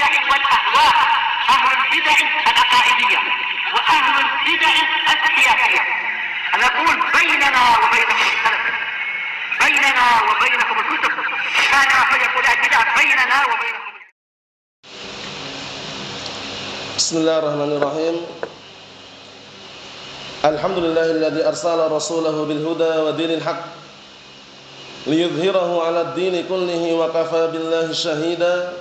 البدع والأهواء، أهل البدع العقائدية وأهل البدع السياسية. نقول بيننا وبينكم السلف، بيننا وبينكم الكتب، كان فيقول البدع بيننا وبينكم. Bismillahirrahmanirrahim. Alhamdulillahilladzi arsala rasulahu bil huda wa dinil haqq liyudhhirahu 'alad dini kullihi wa kafa billahi shahida.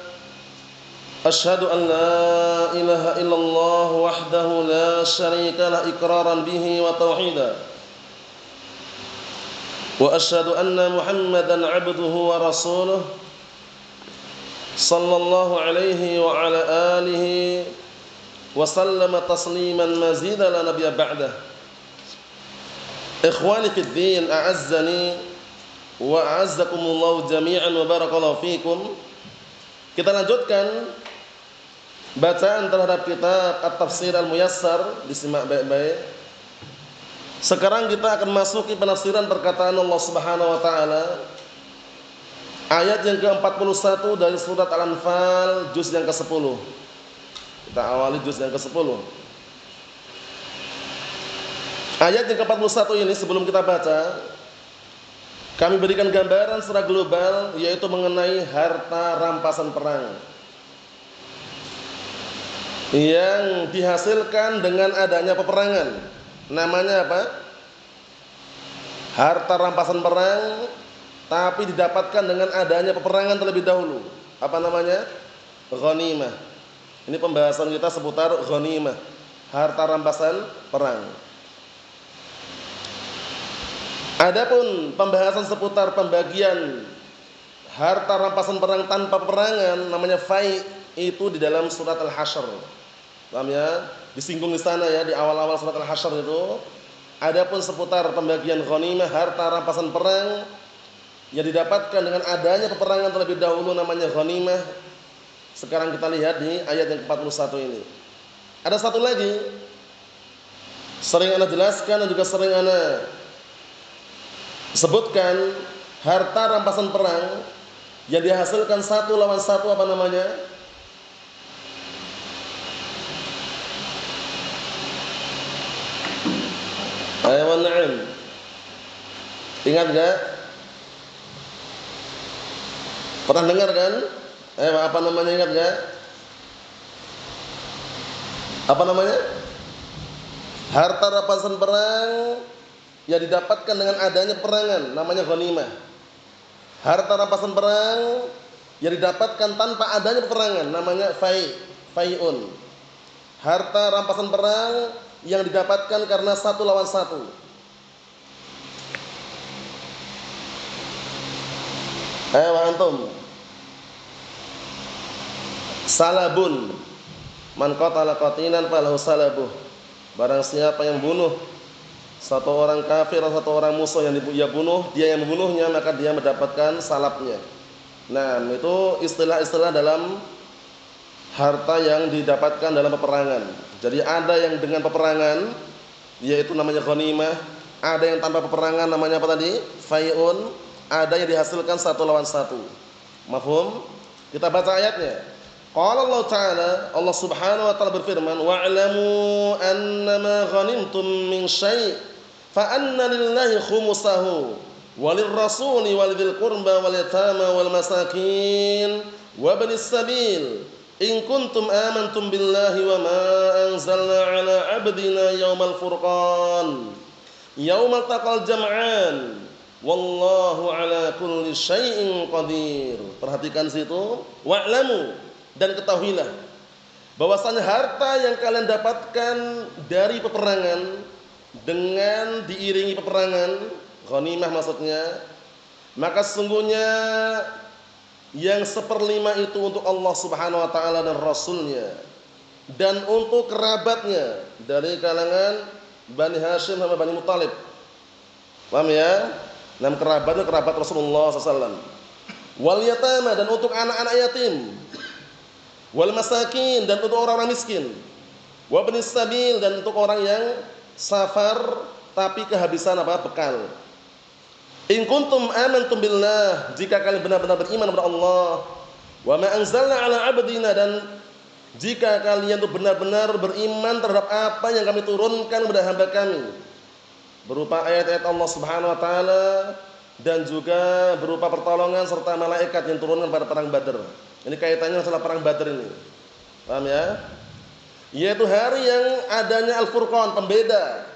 Asyhadu an la ilaha illallah wahdahu la syarika lah iqraran bihi wa tauhida. Wa asyhadu anna Muhammadan 'abduhu wa rasuluhu sallallahu alaihi wa ala alihi wa sallama tasliman mazida la nabiyya ba'dah. Ikhwani fid din, a'azzani wa a'azzakumullahu jami'an wa barakallahu fikum. Kita lanjutkan bacaan terhadap kitab At-Tafsir Al-Muyassar, disimak baik-baik. Sekarang kita akan masuki penafsiran perkataan Allah Subhanahu wa taala ayat yang ke-41 dari surat Al-Anfal juz yang ke-10. Kita awali juz yang ke-10. Ayat yang ke-41 ini sebelum kita baca, kami berikan gambaran secara global, yaitu mengenai harta rampasan perang yang dihasilkan dengan adanya peperangan. Namanya apa? Harta rampasan perang, tapi didapatkan dengan adanya peperangan terlebih dahulu. Apa namanya? Ghanimah. Ini pembahasan kita seputar ghanimah, harta rampasan perang. Adapun pembahasan seputar pembagian harta rampasan perang tanpa peperangan, namanya fai', itu di dalam surat Al-Hasyr. Paham ya? Disinggung di sana ya, di awal-awal surat Al-Hasyr itu. Adapun seputar pembagian ghanimah, harta rampasan perang yang didapatkan dengan adanya peperangan terlebih dahulu, namanya ghanimah. Sekarang kita lihat di ayat yang ke-41 ini. Ada satu lagi, sering ana jelaskan dan juga sering ana sebutkan, harta rampasan perang yang dihasilkan satu lawan satu, apa namanya? Ayo na'am. Ingat enggak? Pernah dengar kan? Apa namanya, ingat enggak? Apa namanya? Harta rampasan perang yang didapatkan dengan adanya perangan, namanya ghanimah. Harta rampasan perang yang didapatkan tanpa adanya peperangan, namanya fai'un. Harta rampasan perang yang didapatkan karena satu lawan satu. Ayo antum. Salabun, man qatala qatilan falahu salabuh. Barang siapa yang bunuh satu orang kafir atau satu orang musuh yang dia bunuh, dia yang membunuhnya, maka dia mendapatkan salabnya. Nah, itu istilah-istilah dalam harta yang didapatkan dalam peperangan. Jadi ada yang dengan peperangan, yaitu namanya ghanimah. Ada yang tanpa peperangan, namanya apa tadi? Fai'un. Ada yang dihasilkan satu lawan satu. Mafhum? Kita baca ayatnya. Qala Allah Ta'ala, Allah Subhanahu wa ta'ala berfirman, wa'lamu annama ghanimtum min syai' fa anna lillahi khumusahu walil rasuli walidhil qurba wal yatama wal masakin wa ibnis sabil in kuntum amantum billahi wa ma anzalna ala abdina yaumal furqan yaumal taqal jam'an wallahu ala kulli syai'in qadir. Perhatikan situ, wa'lamu, dan ketahuilah bahwasanya harta yang kalian dapatkan dari peperangan dengan diiringi peperangan, ghanimah maksudnya, maka sesungguhnya yang 1/5 itu untuk Allah Subhanahu wa taala dan Rasulnya, dan untuk kerabatnya dari kalangan Bani Hashim sama Bani Muthalib. Paham ya? Nam kerabatnya kerabat Rasulullah SAW. Wal yatama, dan untuk anak-anak yatim. Wal masakin, dan untuk orang-orang miskin. Wa ibnis sabil, dan untuk orang yang safar tapi kehabisan apa? Bekal. In kuntum amantum billah, jika kalian benar-benar beriman kepada Allah Wa ma anzalna 'ala 'abdina, dan jika kalian itu benar-benar beriman terhadap apa yang kami turunkan kepada hamba kami berupa ayat-ayat Allah Subhanahu wa taala dan juga berupa pertolongan serta malaikat yang turunkan pada perang Badar. Ini kaitannya masalah perang Badar ini. Paham ya? Yaitu hari yang adanya Al-Furqan, pembeda,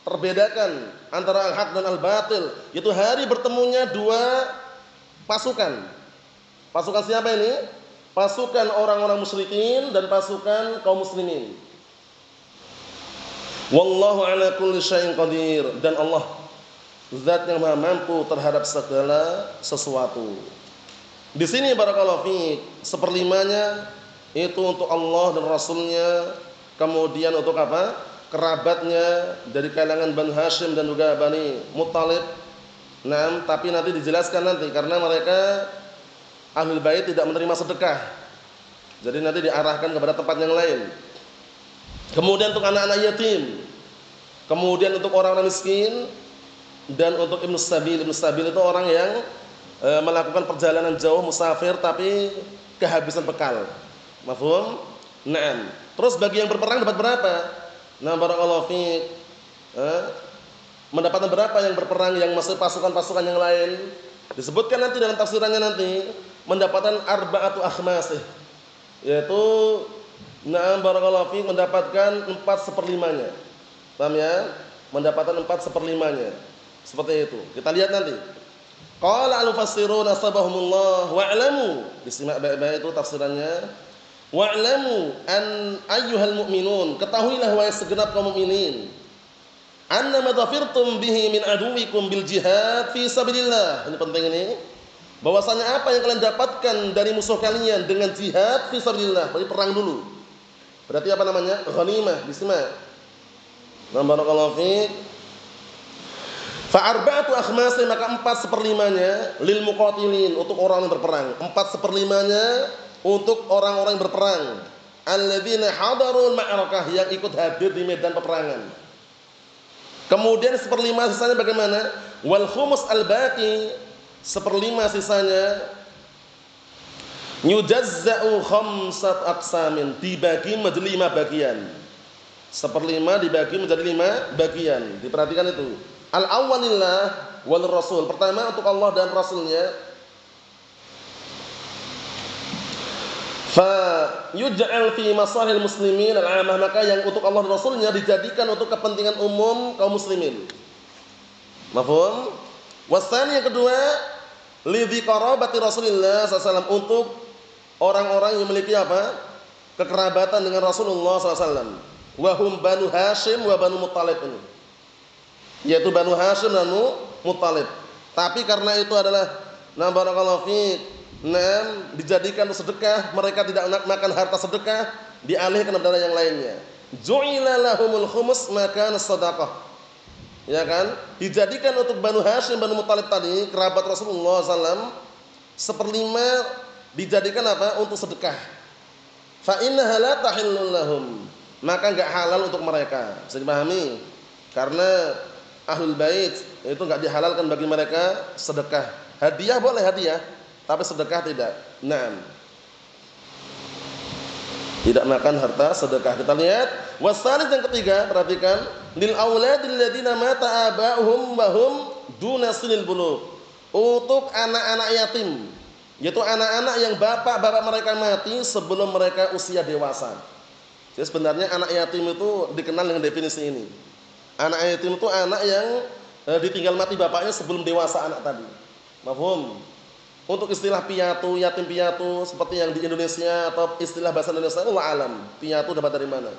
terbedakan antara al-haq dan al-batil. Yaitu hari bertemunya dua pasukan. Pasukan siapa ini? Pasukan orang-orang musyrikin dan pasukan kaum muslimin. Wallahu ala kulli syai'in qadir, dan Allah zat yang maha mampu terhadap segala sesuatu. Di sini barakallahu fiik, seperlimanya itu untuk Allah dan Rasulnya, kemudian untuk apa? Kerabatnya dari kalangan Bani Hashim dan juga Bani Muttalib. Nah, tapi nanti dijelaskan nanti karena mereka Ahlul Bait tidak menerima sedekah. Jadi nanti diarahkan kepada tempat yang lain. Kemudian untuk anak-anak yatim. Kemudian untuk orang-orang miskin dan untuk Ibnu Sabil. Ibnu Sabil itu orang yang melakukan perjalanan jauh musafir tapi kehabisan bekal. Mafhum? Naam. Terus bagi yang berperang dapat berapa? Nah, barakallahu fiik. Mendapatkan berapa yang berperang yang masih pasukan-pasukan yang lain? Disebutkan nanti dalam tafsirannya nanti mendapatkan arba'atu akhmasih, yaitu na'am barakallahu fiik mendapatkan 4/4-nya. Paham ya? Mendapatkan 4/4-nya. Seperti itu. Kita lihat nanti. Qala al-mufassirun asbahumullah wa'lamu. Disimak baik-baik itu tafsirannya. Wa'lamu an ayyuhal mu'minun, ketahuilah wahai segenap kaum mukminin, annama dhafirtum bihi min aduwikum bil jihad fi sabilillah. Ini penting ini. Bahwasanya apa yang kalian dapatkan dari musuh kalian dengan jihad fi sabilillah, berarti perang dulu. Berarti apa namanya? Ghanimah, disimak. Barakallahu fiik. Fa arba'atu akhmasih, maka 4/4-nya lil muqatilin, untuk orang yang berperang. 4/4-nya untuk orang-orang yang berperang. Alladzina hadarul ma'rakah, yang ikut hadir di medan peperangan. Kemudian 1/5 sisanya bagaimana? Wal khumus al-baqi, 1/5 sisanya yujazza'u khamsat aqsamin, dibagi menjadi 5 bagian. 1/5 dibagi menjadi 5 bagian. Diperhatikan itu. Al-awwalillah wal rasul, pertama untuk Allah dan Rasulnya. Fa yuj'al fi masalihil muslimin al-'amah, maka yang untuk Allah dan Rasulnya dijadikan untuk kepentingan umum kaum muslimin. Mafhum? Wasani, yang kedua, lidzi qarabati Rasulillah sallallahu, untuk orang-orang yang memiliki apa? Kekerabatan dengan Rasulullah sallallahu. Wa hum Banu Hashim wa Banu Muttalib, ini yaitu Banu Hashim dan Muttalib. Tapi karena itu adalah barakallahu fiik, dijadikan sedekah, mereka tidak makan harta sedekah, dialihkan kepada yang lainnya. Ju'ila lahumul khumus maka sadaqah. Ya kan? Dijadikan untuk Banu Hashim, Banu Muttalib tadi, kerabat Rasulullah SAW, 1/5 dijadikan apa? Untuk sedekah. Fa innaha la tahillul lahum, maka enggak halal untuk mereka. Bisa dipahami? Karena Ahlul Bait itu enggak dihalalkan bagi mereka sedekah. Hadiah boleh hadiah, tapi sedekah tidak. Naam. Tidak makan harta sedekah. Kita lihat wasalis yang ketiga, perhatikan, lil auladil ladina mata aba'uhum wa hum duna sinil bulugh, untuk anak-anak yatim, yaitu anak-anak yang bapak-bapak mereka mati sebelum mereka usia dewasa. Jadi sebenarnya anak yatim itu dikenal dengan definisi ini. Anak yatim itu anak yang ditinggal mati bapaknya sebelum dewasa anak tadi. Mafhum? Untuk istilah piatu, yatim piatu seperti yang di Indonesia atau istilah bahasa Indonesia, Allah alam, piatu dapat dari mana.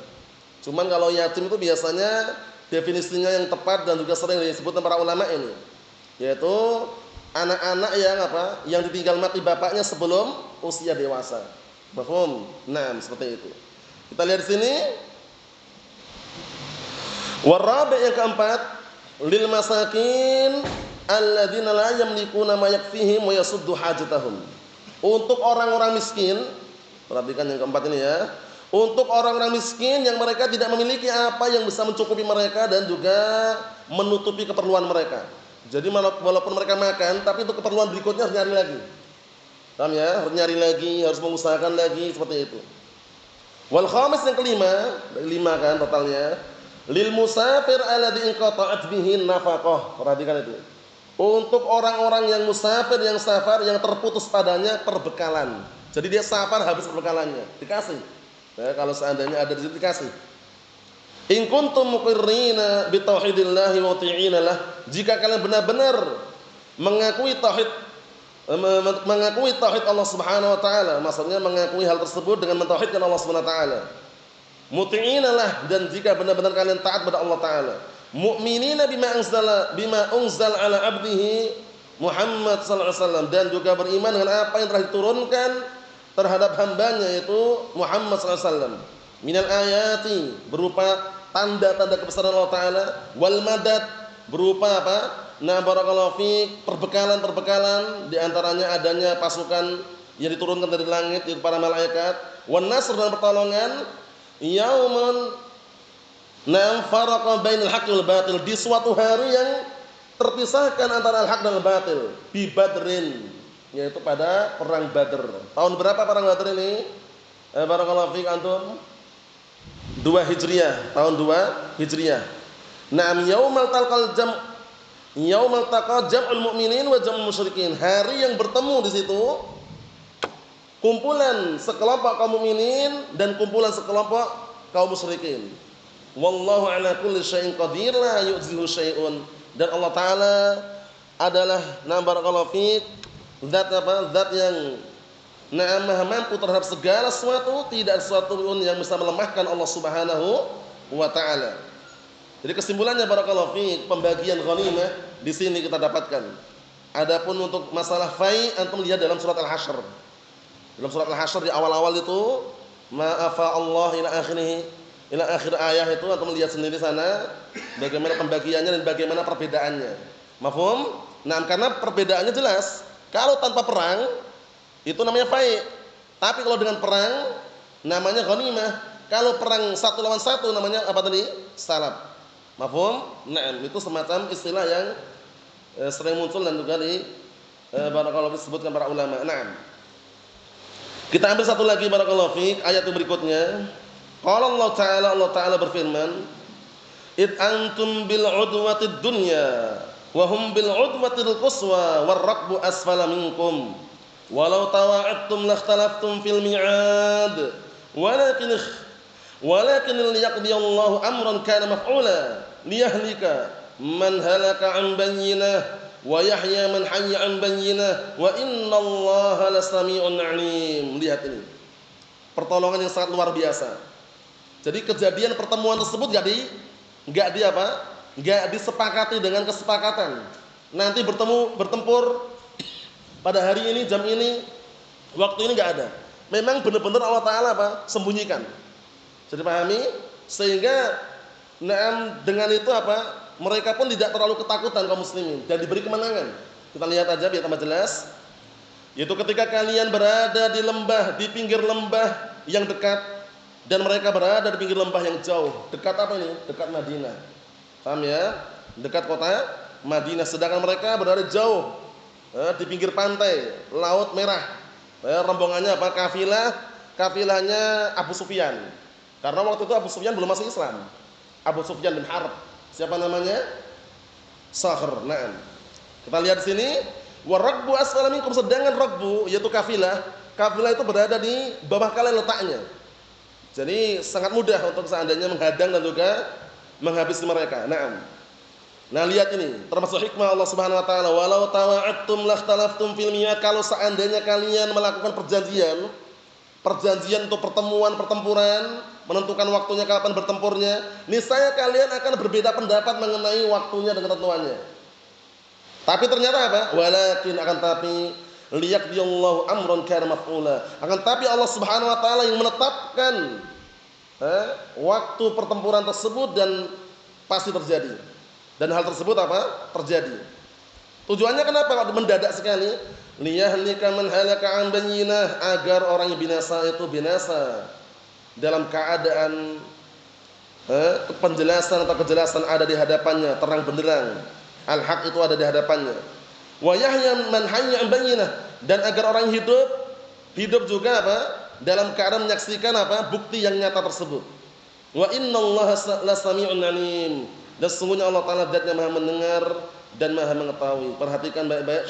Cuman kalau yatim itu biasanya definisinya yang tepat dan juga sering disebutkan para ulama ini, yaitu anak-anak yang apa? Yang ditinggal mati bapaknya sebelum usia dewasa. Mafhum? Nah, seperti itu. Kita lihat di sini. Warabi, yang keempat, lil masakin alladzina la yamlikuna ma yakfihim wa yasuddu hajatahum, untuk orang-orang miskin. Perhatikan yang keempat ini ya. Untuk orang-orang miskin yang mereka tidak memiliki apa yang bisa mencukupi mereka dan juga menutupi keperluan mereka. Jadi walaupun mereka makan, tapi untuk keperluan berikutnya harus nyari lagi. Paham ya? Harus nyari lagi, harus mengusahakan lagi seperti itu. Wal khamis yang kelima, 5 kan totalnya. Lil musafir alladzi inqata'at bihi nafaqah. Perhatikan itu. Untuk orang-orang yang musafir, yang safar, yang terputus padanya perbekalan. Jadi dia safar habis perbekalannya, dikasih. Ya, kalau seandainya ada di situ dikasih. In kuntum muqirrina bi tauhidillah wa muti'ina lah. Jika kalian benar-benar mengakui tauhid Allah Subhanahu wa taala, maksudnya mengakui hal tersebut dengan mentauhidkan Allah Subhanahu wa taala. Muti'ina lah, dan jika benar-benar kalian taat pada Allah taala. Mu'minina bima unzal ala abdihi Muhammad sallallahu alaihi wasallam, dan juga beriman dengan apa yang telah diturunkan terhadap hambanya yaitu Muhammad sallallahu alaihi wasallam. Minal ayati, berupa tanda-tanda kebesaran Allah taala, wal madad, berupa apa? Nah, barakallahu fiik, perbekalan-perbekalan, di antaranya adanya pasukan yang diturunkan dari langit yaitu para malaikat, wan nasr, dan pertolongan, yaumun nam faraqa bainal haqqi wal batil, di suatu hari yang terpisahkan antara al-haq dan al-batil, bi badrin, yaitu pada perang Badr. Tahun berapa perang Badr ini? Barakallahu fiik antum. 2 Hijriah, tahun 2 Hijriah. Naam yaumal taqa jam'ul mu'minin wa jam'ul musyrikin. Hari yang bertemu di situ kumpulan sekelompok kaum mukminin dan kumpulan sekelompok kaum musyrikin. Wallahu ala kulli syai'in qadir la yu'zihu syai'un. Dan Allah taala adalah barakallahu fiik zat yang maha mampu terhadap segala sesuatu, tidak sesuatu pun yang bisa melemahkan Allah Subhanahu wa taala. Jadi kesimpulannya barakallahu fiik, pembagian ghanimah di sini kita dapatkan. Adapun untuk masalah fai, antum lihat dalam surat Al-Hasyr. Dalam surat Al-Hasyr di awal-awal itu, ma'afa Allah ila akhir ayat itu, antum lihat sendiri sana bagaimana pembagiannya dan bagaimana perbedaannya. Mafhum? Nah, karena perbedaannya jelas. Kalau tanpa perang itu namanya fai. Tapi kalau dengan perang namanya ghanimah. Kalau perang 1 lawan 1 namanya apa tadi? Salab. Mafhum? Nah, itu semacam istilah yang sering muncul dan juga barakallahu disebutkan para ulama. Nah, kita ambil satu lagi barakallahu fiik, ayat yang berikutnya. Qala Allah Ta'ala berfirman, "Id antum bil udwatid dunya wa hum bil udwatil quswa war rakbu asfala minkum walau tawa'adtum lakhtalaftum fil mi'ad walakin liyaqdiyallahu amran kana maf'ula liyahlika man halaka an bayyinah wa yahya man hayya an bayyinah wa innallaha lasami'un 'alim." Lihat ini pertolongan yang sangat luar biasa. Jadi kejadian pertemuan tersebut enggak disepakati dengan kesepakatan. Nanti bertempur pada hari ini, jam ini, waktu ini enggak ada. Memang benar-benar Allah Taala sembunyikan. Jadi pahami? Sehingga dengan itu mereka pun tidak terlalu ketakutan kaum muslimin dan diberi kemenangan. Kita lihat aja biar tambah jelas. Yaitu ketika kalian berada di lembah, di pinggir lembah yang dekat, dan mereka berada di pinggir lembah yang jauh. Dekat apa ini? Dekat Madinah. Paham ya? Dekat kota Madinah. Sedangkan mereka berada jauh di pinggir pantai Laut Merah. Rombongannya kafilahnya Abu Sufyan. Karena waktu itu Abu Sufyan belum masuk Islam. Abu Sufyan bin Harb. Siapa namanya? Sakhr. Nah, kita lihat di sini. Warakbu asfala minkum, sedangkan rakbu yaitu kafilah itu berada di bawah kalian letaknya. Jadi sangat mudah untuk seandainya menghadang dan juga menghabisi mereka. Nah, lihat ini termasuk hikmah Allah Subhanahu wa taala, walau tawa'adtum lakhtalaftum fil mi'ad, kalau seandainya kalian melakukan perjanjian untuk pertempuran, menentukan waktunya kapan bertempurnya, niscaya kalian akan berbeda pendapat mengenai waktunya dan ketentuannya. Tapi ternyata tapi liyaqdiyallahu amran kana maf'ula. Akan tapi Allah Subhanahu wa taala yang menetapkan waktu pertempuran tersebut dan pasti terjadi. Dan hal tersebut terjadi. Tujuannya kenapa mendadak sekali? Liyahlika man halaka an bayyinah, agar orang yang binasa itu binasa dalam keadaan penjelasan atau kejelasan ada di hadapannya, terang benderang. Al-haq itu ada di hadapannya. Wa yahya man hayya an bayyinah, dan agar orang hidup juga apa? Dalam keadaan menyaksikan apa? Bukti yang nyata tersebut. Wa innallaha lasami'un 'alim. Dan sesungguhnya Allah Ta'ala zat yang Maha mendengar dan Maha mengetahui. Perhatikan baik-baik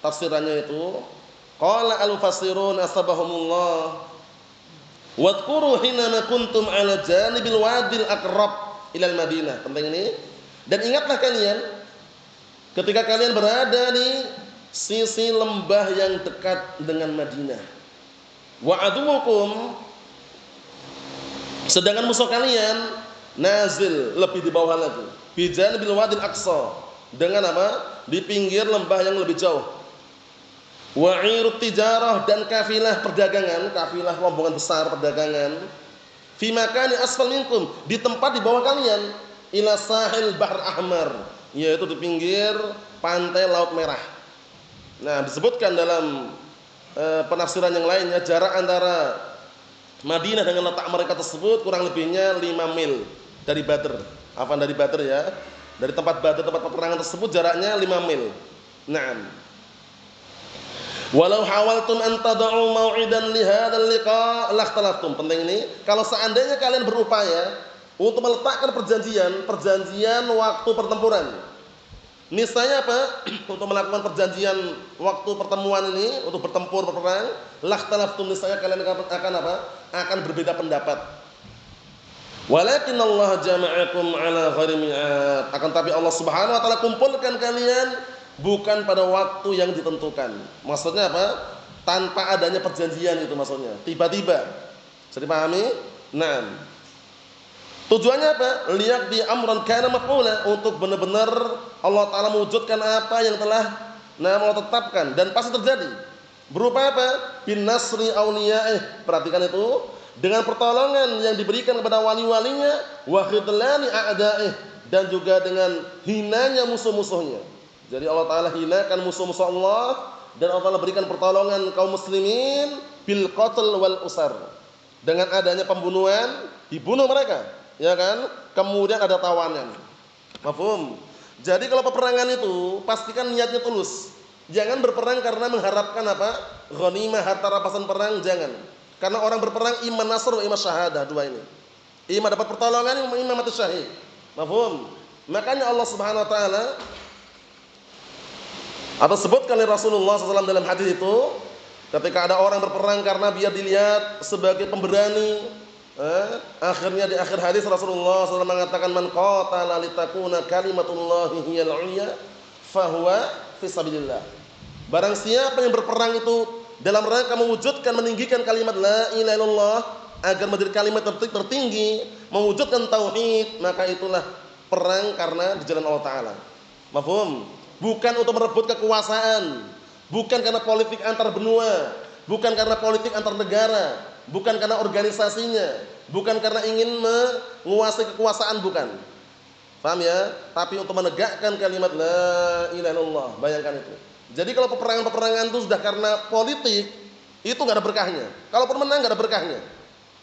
tafsirannya itu. Qala al-mufassirun asbahumullah. Wadhkuru hina kuntum 'ala janibil wadil aqrab ila al-Madinah. Penting ini. Dan ingatlah kalian ketika kalian berada di sisi lembah yang dekat dengan Madinah. Wa aduwukum, sedangkan musuh kalian nazil, lebih di bawah lagi, fi janibil wadil aqsa, dengan apa? Di pinggir lembah yang lebih jauh. Wa irut tijarah, dan kafilah perdagangan, kafilah rombongan besar perdagangan, fi makani asfal minkum, di tempat di bawah kalian, ila sahil bahr ahmar, yaitu di pinggir pantai Laut Merah. Nah, disebutkan dalam penafsiran yang lainnya, jarak antara Madinah dengan letak mereka tersebut kurang lebihnya 5 mil dari Badr. Apa dari Badr ya? Dari tempat Badr, tempat peperangan tersebut jaraknya 5 mil. Naam. Walau hawaltum an tad'u mau'idan li hadzal liqa' lakhtalaftum. Penting ini, kalau seandainya kalian berupaya untuk meletakkan perjanjian waktu pertempuran. Misalnya apa? Untuk melakukan perjanjian waktu pertemuan ini untuk bertempur berperang, lakhtalaftum, misalnya kalian akan apa? Akan berbeda pendapat. Walakin Allah jama'akum ala ghairi mi'ad. Akan tapi Allah Subhanahu wa taala kumpulkan kalian bukan pada waktu yang ditentukan. Maksudnya apa? Tanpa adanya perjanjian itu maksudnya. Tiba-tiba. Bisa dipahami? Naam. Tujuannya apa? Lihat di amran kana maf'ula, untuk benar-benar Allah Ta'ala mewujudkan apa yang telah Allah tetapkan dan pasti terjadi. Berupa apa? Bin nasri awliya'ih. Perhatikan itu, dengan pertolongan yang diberikan kepada wali-walinya, wa khidlani a'da'ih, dan juga dengan hinanya musuh-musuhnya. Jadi Allah Ta'ala hinakan musuh-musuh Allah, dan Allah Ta'ala berikan pertolongan kaum muslimin bil qatl wal usar. Dengan adanya pembunuhan, dibunuh mereka. Ya kan? Kemudian ada tawanan. Mafhum? Jadi kalau peperangan itu pastikan niatnya tulus. Jangan berperang karena mengharapkan apa? Ghanimah, harta rampasan perang, jangan. Karena orang berperang iman nasr wa iman syahadah, dua ini. Iman dapat pertolongan, iman mati syahid. Mafhum? Makanya Allah Subhanahu wa taala atau sebutkan oleh Rasulullah SAW dalam hadis itu, ketika ada orang berperang karena biar dilihat sebagai pemberani, akhirnya di akhir hadis Rasulullah SAW mengatakan, man qatala litakuna kalimatullahi hiyal 'ulya fahuwa fi sabilillah. Barang siapa yang berperang itu dalam rangka mewujudkan, meninggikan kalimat la ilaha illallah agar menjadi kalimat tertinggi, mewujudkan tauhid, maka itulah perang karena di jalan Allah Ta'ala. Mafhum? Bukan untuk merebut kekuasaan, bukan karena politik antar benua, bukan karena politik antar negara, bukan karena organisasinya, bukan karena ingin menguasai kekuasaan, bukan. Paham ya? Tapi untuk menegakkan kalimat la ilaha illallah. Bayangkan itu. Jadi kalau peperangan-peperangan itu sudah karena politik, itu enggak ada berkahnya. Kalaupun menang enggak ada berkahnya.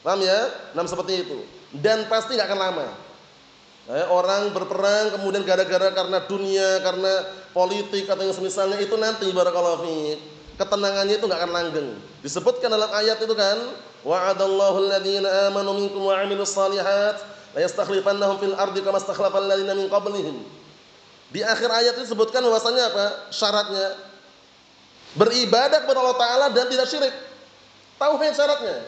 Paham ya? Nah, seperti itu. Dan pasti enggak akan lama. Orang berperang kemudian gara-gara karena dunia, karena politik atau yang semisalnya, itu nanti barakallahu fiik, ketenangannya itu enggak akan langgeng. Disebutkan dalam ayat itu kan, wa'adallahu alladziina aamanu minkum wa 'amilus shalihat la yastakhlifannahum fil ardi kama istakhlafal ladziina min qablihim. Di akhir ayat itu disebutkan bahwasanya apa? Syaratnya beribadah kepada Allah Ta'ala dan tidak syirik. Tauhid syaratnya.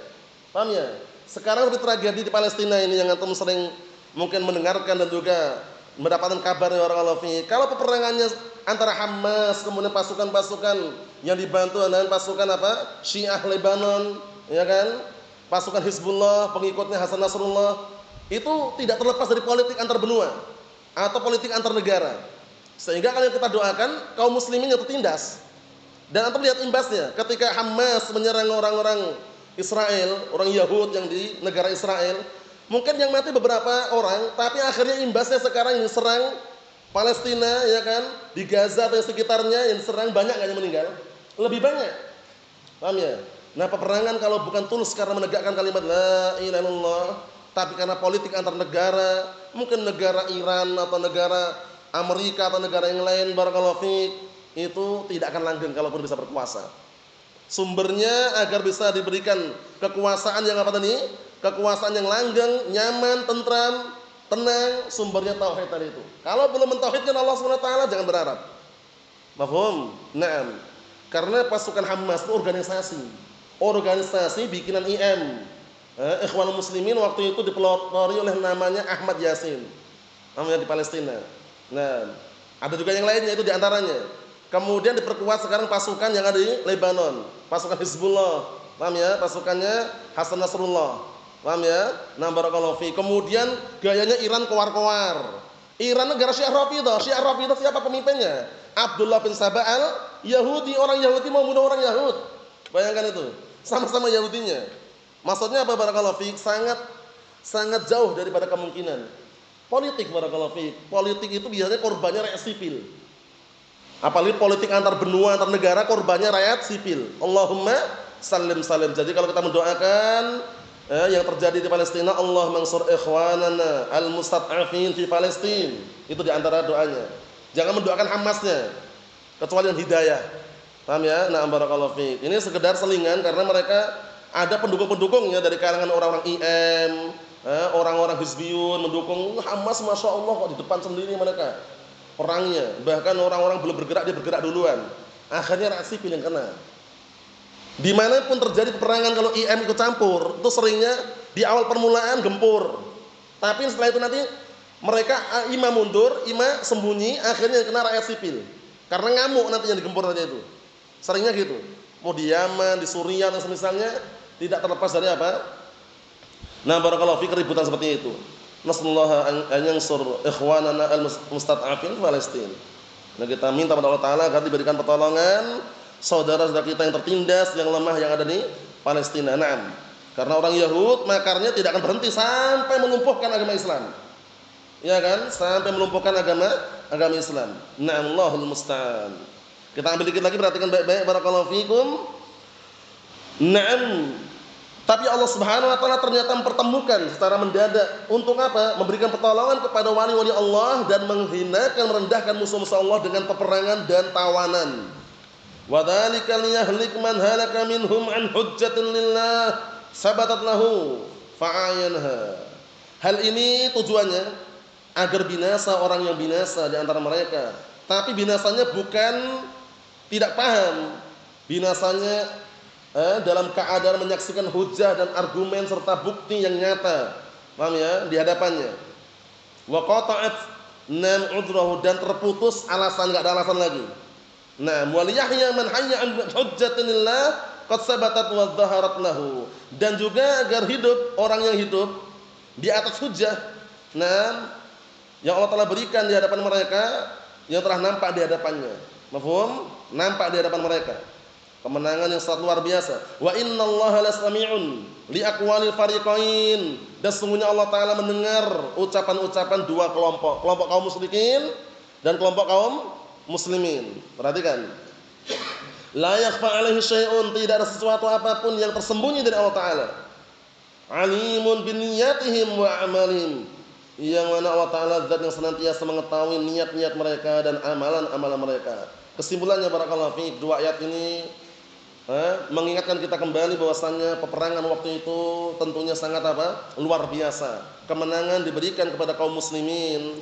Paham ya? Sekarang lebih tragedi di Palestina ini yang antum sering mungkin mendengarkan dan juga mendapatkan kabar dari orang Alafi. Kalau peperangannya antara Hamas kemudian pasukan-pasukan yang dibantu dengan pasukan apa? Syiah Lebanon, ya kan? Pasukan Hizbullah, pengikutnya Hasan Nasrullah, itu tidak terlepas dari politik antar benua atau politik antar negara. Sehingga kalau kita doakan kaum muslimin yang tertindas. Dan antum lihat imbasnya ketika Hamas menyerang orang-orang Israel, orang Yahud yang di negara Israel. Mungkin yang mati beberapa orang, tapi akhirnya imbasnya sekarang yang serang Palestina, ya kan, di Gaza atau sekitarnya, yang serang banyak nggak yang meninggal? Lebih banyak. Paham ya? Nah, peperangan kalau bukan tulus karena menegakkan kalimat la ilaha illallah, tapi karena politik antar negara, mungkin negara Iran atau negara Amerika atau negara yang lain, barakallahu fiik, itu tidak akan langgeng kalaupun bisa berkuasa. Sumbernya agar bisa diberikan kekuasaan yang apa tadi? Kekuasaan yang langgeng, nyaman, tentram, tenang, sumbernya tauhid tadi itu. Kalau belum mentauhidkan Allah Subhanahu wa taala jangan berharap. Mafhum? Naam. Karena pasukan Hamas itu organisasi bikinan IM. Ikhwanul Muslimin waktu itu dipelopori oleh namanya Ahmad Yasin. Namanya di Palestina. Nah, ada juga yang lainnya itu diantaranya. Kemudian diperkuat sekarang pasukan yang ada di Lebanon, pasukan Hizbullah, paham ya? Pasukannya Hasan Nasrullah, paham ya? Nah, barakallahu fi. Kemudian gayanya Iran kowar-kowar. Iran negara Syiah Rafidah. Syiah Rafidah siapa pemimpinnya? Abdullah bin Sabah al-Yahudi, orang Yahudi mau bunuh orang Yahud. Bayangkan itu, sama-sama Yahudinya. Maksudnya apa barakallahu fi? Sangat jauh daripada kemungkinan. Politik barakallahu fi. Politik itu biasanya korbannya rakyat sipil. Apalagi politik antar benua, antar negara, korbannya rakyat sipil. Allahumma salim salim. Jadi kalau kita mendoakan yang terjadi di Palestina, Allah mansur ikhwanana al-mustad'afin fi Palestin. Itu diantara doanya. Jangan mendoakan Hamasnya, kecuali yang hidayah. Paham ya? Na'am barakallahu fiik. Ini sekedar selingan karena mereka ada pendukung-pendukungnya dari kalangan orang-orang IM, orang-orang Hizbiyun mendukung Hamas, masya Allah kok di depan sendiri mereka. Perangnya, bahkan orang-orang belum bergerak dia bergerak duluan. Akhirnya rakyat sipil yang kena. Dimanapun terjadi peperangan kalau IM ikut campur, itu seringnya di awal permulaan gempur. Tapi setelah itu nanti mereka ima mundur, ima sembunyi, akhirnya yang kena rakyat sipil. Karena ngamuk nanti yang digempur saja itu. Seringnya gitu. Mau di Yaman, di Suriah dan semisalnya tidak terlepas dari apa? Nah, barakallahu fi keributan seperti itu. Nasallahu an yansur ikhwanana al-mustad'afin fi Palestin. Nah, kita minta pada Allah Taala agar diberikan pertolongan saudara-saudara kita yang tertindas, yang lemah yang ada di Palestina. Naam. Karena orang Yahud makarnya tidak akan berhenti sampai melumpuhkan agama Islam. Ya kan? Sampai melumpuhkan agama Islam. Naam, Allahul musta'an. Kita ambil dikit lagi, perhatikan baik-baik barakallahu fikum. Naam. Tapi Allah Subhanahu wa taala ternyata mempertemukan secara mendadak untuk apa? Memberikan pertolongan kepada wali-wali Allah dan menghinakan, merendahkan musuh-musuh Allah dengan peperangan dan tawanan. Wa dzalika liyahlik man halaka minhum an hujjatin lillah sabatat lahu fa'ayanha. Hal ini tujuannya agar binasa orang yang binasa di antara mereka. Tapi binasanya bukan tidak paham. Binasanya dalam keadaan menyaksikan hujah dan argumen serta bukti yang nyata, paham ya, di hadapannya. Wa qata'at nam udrahu, dan terputus alasan, enggak ada alasan lagi. Nah, waliyahya man hayya an hujjatillah qad sabatat wa dhaharat lahu, dan juga agar hidup orang yang hidup di atas hujah. Nah, yang Allah telah berikan di hadapan mereka, yang telah nampak di hadapannya. Mafhum? Nampak di hadapan mereka. Kemenangan yang sangat luar biasa. Wa innallaha lasami'un li aqwalil fariqain. Dan sesungguhnya Allah Taala mendengar ucapan-ucapan dua kelompok, kelompok kaum musyrikin dan kelompok kaum muslimin. Perhatikan. La yakhfa 'alaihi syai'un, tidak ada sesuatu apapun yang tersembunyi dari Allah Taala. Alimun binniyatihim wa a'malihim. Yang mana Allah Taala zat yang senantiasa mengetahui niat-niat mereka dan amalan-amalan mereka. Kesimpulannya barakallahu fiik, dua ayat ini mengingatkan kita kembali bahwasannya peperangan waktu itu tentunya sangat apa? Luar biasa. Kemenangan diberikan kepada kaum muslimin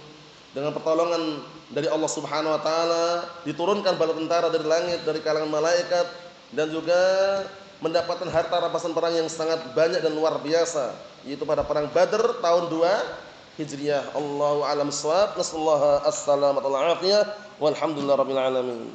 dengan pertolongan dari Allah Subhanahu wa taala, diturunkan bala tentara dari langit dari kalangan malaikat, dan juga mendapatkan harta rampasan perang yang sangat banyak dan luar biasa, yaitu pada perang Badr tahun 2 Hijriah. Allahu a'lam bissawab. Nasallahu as-salamata wal afiyah. Walhamdulillahirabbil alamin.